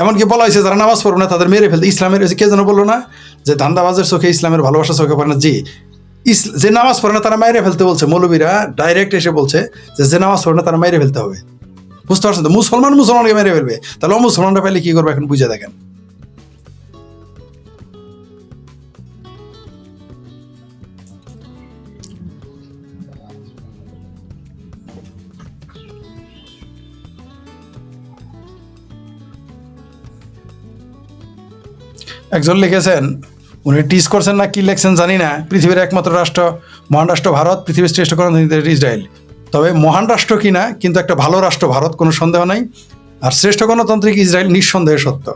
এমনকি বলা হয়েছে যারা নামাজ পড়বে না তাদের মেরে ফেলতে। ইসলামের কে যেন বললো না যে ধান্দাবাজের চোখে ইসলামের ভালোবাসা চোখে পড়ে না? জি যে নামাজ পড়ে না তারা মেরে ফেলতে বলছে, মৌলবীরা ডাইরেক্ট এসে বলছে যে নামাজ পড়ে না তারা মেরে ফেলতে হবে। বুঝতে পারছেন তো? মুসলমানকে মেরে ফেলবে, তাহলে অমুসলমানরা পেলে কি করবে এখন বুঝে দেখেন। একজন লিখেছেন, উনি টিজ করছেন না কি লিখছেন জানি না, পৃথিবীর একমাত্র মহান রাষ্ট্র ভারত, পৃথিবীর শ্রেষ্ঠ গণতন্ত্র ইসরায়েল। তবে মহান রাষ্ট্র কিনা, কিন্তু একটা ভালো রাষ্ট্র ভারত, কোনো সন্দেহ নাই। আর শ্রেষ্ঠ গণতান্ত্রিক ইসরায়েল নিঃসন্দেহে সত্য।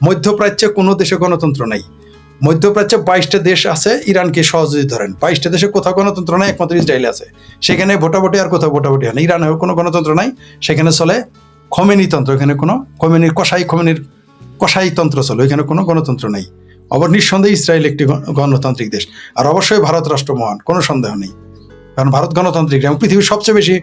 মধ্যপ্রাচ্যে কোনো দেশে গণতন্ত্র নাই। মধ্যপ্রাচ্যে 22টা দেশ আছে, ইরানকে সহজ যদি ধরেন, 22টা দেশে কোথাও গণতন্ত্র নাই, একমাত্র ইসরায়েলে আছে। সেখানে ভোটাভুটি আর কোথাও ভোটাভুটি হয় না। ইরানেও কোনো গণতন্ত্র নাই, সেখানে চলে খোমেনিতন্ত্র, এখানে কোনো খোমেনির কসাইতন্ত্র চলে, ওইখানে কোনো গণতন্ত্র নেই। আবার নিঃসন্দেহে ইসরায়েল একটি গণতান্ত্রিক দেশ, আর অবশ্যই ভারত রাষ্ট্র মহান, কোনো সন্দেহ নেই, কারণ ভারত গণতান্ত্রিক এবং পৃথিবীর সবচেয়ে বেশি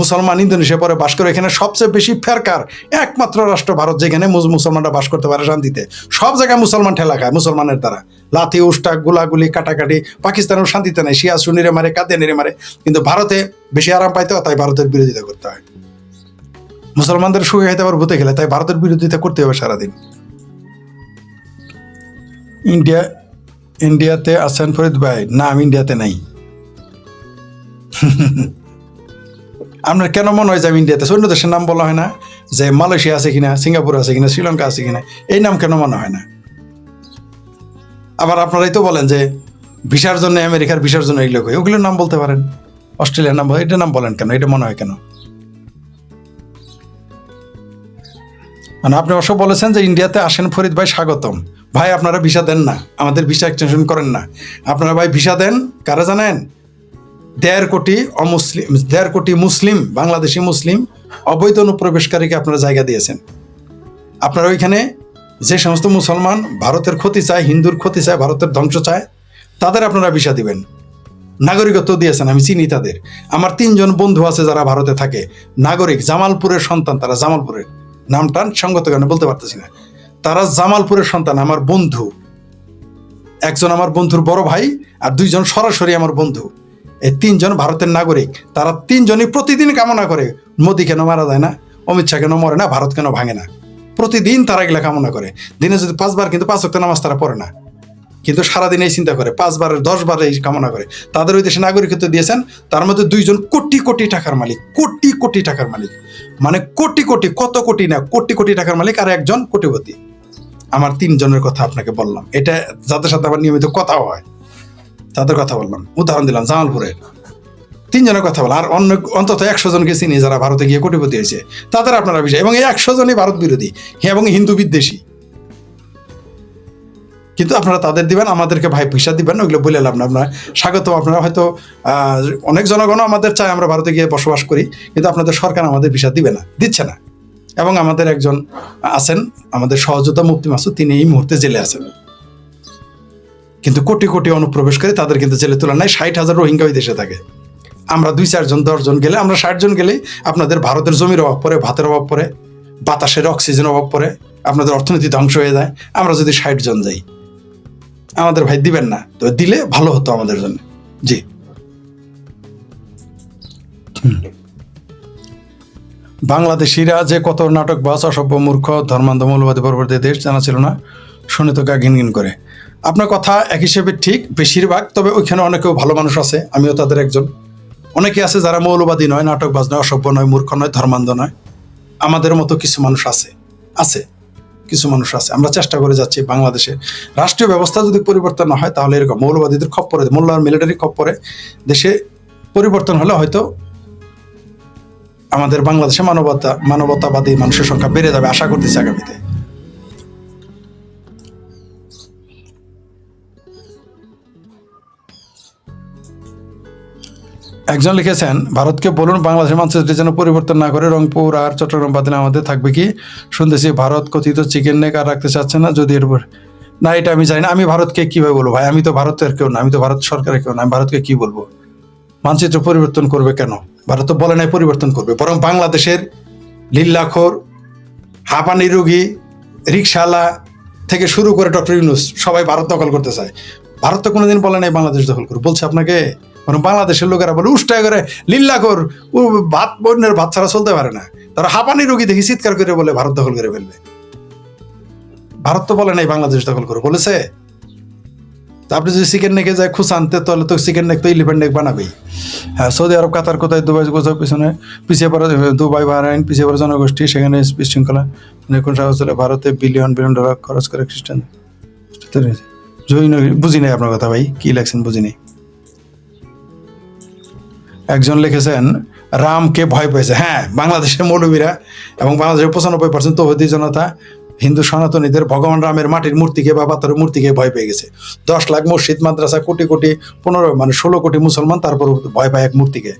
মুসলমান ইন্দোনেশিয়া পরে বাস করে, এখানে সবচেয়ে বেশি ফেরকার একমাত্র রাষ্ট্র ভারত, যেখানে মুসলমানরা বাস করতে পারে শান্তিতে। সব জায়গায় মুসলমান ঠেলা খায় মুসলমানের দ্বারা, লাথি উষ্টা গুলাগুলি কাটাকাটি। পাকিস্তানেও শান্তিতে নেই, শিয়া সুন্নিরে মারে, কাদিয়ানিরে মারে, কিন্তু ভারতে বেশি আরাম পাইতে হয়, তাই ভারতের বিরোধিতা করতে হয়। মুসলমানদের সুখে খাইতে আবার ভূতে খেলে, তাই ভারতের বিরোধিতা করতে হবে সারাদিন। ইন্ডিয়াতে আছেন ফরিদ ভাই? না আমি ইন্ডিয়াতে নাই। আপনার কেন মনে হয় যে আমি ইন্ডিয়াতে? অন্য দেশের নাম বলা হয় না যে মালয়েশিয়া আছে কিনা, সিঙ্গাপুর আছে কিনা, শ্রীলঙ্কা আছে কিনা, এই নাম কেন মনে হয় না? আবার আপনারাই তো বলেন যে ভিসার জন্য, আমেরিকার ভিসার জন্য এগুলো, ওগুলোর নাম বলতে পারেন, অস্ট্রেলিয়ার নাম, এটার নাম বলেন কেন? এটা মনে হয় কেন? মানে আপনি অবশ্য বলেছেন যে ইন্ডিয়াতে আসেন ফরিদ ভাই, স্বাগতম। ভাই আপনারা ভিসা দেন না, আমাদের ভিসা এক্সটেনশন করেন না। আপনারা ভাই ভিসা দেন কারা জানেন? 1.5 কোটি মুসলিম, বাংলাদেশি মুসলিম অবৈধ অনুপ্রবেশকারীকে আপনারা জায়গা দিয়েছেন। আপনারা ওইখানে যে সমস্ত মুসলমান ভারতের ক্ষতি চায়, হিন্দুর ক্ষতি চায়, ভারতের ধ্বংস চায়, তাদের আপনারা ভিসা দিবেন। নাগরিকত্ব দিয়েছেন, আমি চিনি তাদের। আমার 3 জন বন্ধু আছে যারা ভারতে থাকে, নাগরিক, জামালপুরের সন্তান তারা, জামালপুরের নামটা সঙ্গত কারণে বলতে পারতেছি না। তারা জামালপুরের সন্তান, আমার বন্ধু। একজন আমার বন্ধুর বড় ভাই, আর 2 জন সরাসরি আমার বন্ধু। এই 3 জন ভারতের নাগরিক। তারা 3জনই প্রতিদিন কামনা করে মোদি কেন মারা যায় না, অমিত শাহ কেন মরে না, ভারত কেন ভাঙে না। প্রতিদিন তারা এগুলা কামনা করে। দিনে যদি 5 বার, কিন্তু 5 ওয়াক্ত নামাজ তারা পড়ে না, কিন্তু সারাদিন এই চিন্তা করে, 5 বারের 10 বার এই কামনা করে। তাদের ওই দেশে নাগরিকত্ব দিয়েছেন। তার মধ্যে 2 জন কোটি কোটি টাকার মালিক, কোটি কোটি টাকার মালিক, মানে কোটি কোটি, কত কোটি না, কোটি কোটি টাকার মালিক, আর 1জন কোটিপতি। আমার 3 জনের কথা আপনাকে বললাম। এটা যাদের সাথে আমার নিয়মিত কথাও হয় তাদের কথা বললাম, উদাহরণ দিলাম। জামালপুরের 3 জনের কথা বললাম। আর অন্য অন্তত 100 জনকে চিনি যারা ভারতে গিয়ে কোটিপতি হয়েছে, তাদের আপনারা বিষয়। এবং এই 100 জনই ভারত বিরোধী এবং হিন্দু বিদ্বেষী। কিন্তু আপনারা তাদের দিবেন, আমাদেরকে ভাই ভিসা দিবেন না, ওইগুলো বলে লাভ না। আপনারা স্বাগতম। আপনারা হয়তো অনেক জনগণও আমাদের চায় আমরা ভারতে গিয়ে বসবাস করি, কিন্তু আপনাদের সরকার আমাদের ভিসা দিবে না, দিচ্ছে না। এবং আমাদের একজন আছেন, আমাদের সহযোদ্ধা মুফতি মাসুদ, তিনি এই মুহূর্তে জেলে আছেন। কিন্তু কোটি কোটি অনুপ্রবেশকারী, তাদের কিন্তু জেলে তোলা নাই। 60,000 রোহিঙ্গা ওই দেশে থাকে। আমরা 2-4 জন 10 জন গেলে, আমরা 60 জন গেলে আপনাদের ভারতের জমির অভাব পড়ে, ভাতের অভাব পড়ে, বাতাসের অক্সিজেন অভাব পড়ে, আপনাদের অর্থনীতি ধ্বংস হয়ে যায়। আমরা যদি 60 জন যাই, আমাদের ভাই দিবেন না, তো দিলে ভালো হতো আমাদের জন্য। জি, বাংলাদেশিরা যে কত নাটকবাজ, অসভ্য, মূর্খ, ধর্মান্ধ, মৌলবাদী পরবর্তী দেশ জানা ছিল না, শুনে তো গা ঘিনঘিন করে। আপনার কথা এক হিসেবে ঠিক, বেশিরভাগ। তবে ওইখানে অনেকেও ভালো মানুষ আছে, আমিও তাদের একজন। অনেকে আছে যারা মৌলবাদী নয়, নাটকবাজ নয়, অসভ্য নয়, মূর্খ নয়, ধর্মান্ধ নয়। আমাদের মতো কিছু মানুষ আছে কিছু মানুষ আছে। আমরা চেষ্টা করে যাচ্ছি বাংলাদেশে রাষ্ট্রীয় ব্যবস্থা যদি পরিবর্তন না হয়, তাহলে এরকম মৌলবাদীদের খপ্পরে, মোল্লা আর মিলিটারি খপ্পরে দেশে পরিবর্তন হলে হয়তো আমাদের বাংলাদেশে মানবতাবাদী মানুষের সংখ্যা বেড়ে যাবে, আশা করতেছি আগামীতে। একজন লিখেছেন, ভারতকে বলুন বাংলাদেশের মানচিত্রে যেন পরিবর্তন না করে রংপুর আর চট্টগ্রাম বাতিল আমাদের থাকবে কি? শুনতেছি ভারত কথিত চিকেন নেক আর রাখতে চাচ্ছে না, যদি এর উপর না, এটা আমি জানি না। আমি ভারতকে কিভাবে বলবো ভাই? আমি তো ভারতের কেউ না, আমি তো ভারত সরকারের কেউ না। আমি ভারতকে কি বলবো? মানচিত্র পরিবর্তন করবে কেন? ভারত তো বলে নাই পরিবর্তন করবে। বরং বাংলাদেশের লিল্লাখোর, হাঁপানি রোগী, রিকশাওয়ালা থেকে শুরু করে ডক্টর ইউনূস সবাই ভারত দখল করতে চায়। ভারত তো কোনোদিন বলে নাই বাংলাদেশ দখল করবে। বলছে আপনাকে, মানে বাংলাদেশের লোকেরা বলে উষ্টায় করে লিল্লাখোর, ভাত বন্যের ভাত ছাড়া চলতে পারে না। তারা হাঁপানি রোগী দেখি চিৎকার করে বলে ভারত দখল করে ফেলবে। ভারত তো বলে নাই বাংলাদেশ দখল করে, বলেছে? তা আপনি যদি চিকেন নেকে যায় খুশ আনতে, তাহলে তো চিকেন নেক তো এলিফ্যান্ট নেক বানাবেই। হ্যাঁ, সৌদি আরব, কাতার, কোথায়, দুবাই কোথাও পিছিয়ে পড়া, দুবাই, বাহরাইন পিছিয়ে পড়া জনগোষ্ঠী, সেখানে বিশৃঙ্খলা কোন সাহস হলে ভারতে বিলিয়ন বিলিয়ন ডলার খরচ করে খ্রিস্টান। বুঝি নাই আপনার কথা ভাই, কি লাগছেন বুঝি নাই। একজন লিখেছেন, রামকে ভয় পেয়েছে। হ্যাঁ, বাংলাদেশের মৌলবীরা এবং বাংলাদেশের 95% তৌহিদি জনতা হিন্দু সনাতনীদের ভগবান রামের মাটির মূর্তিকে বা পাথরের মূর্তিকে ভয় পেয়ে গেছে। 10 লাখ মসজিদ, মাদ্রাসা, কোটি কোটি 16 মানে 16 কোটি মুসলমান, তারপর ভয় পায় এক মূর্তিকে।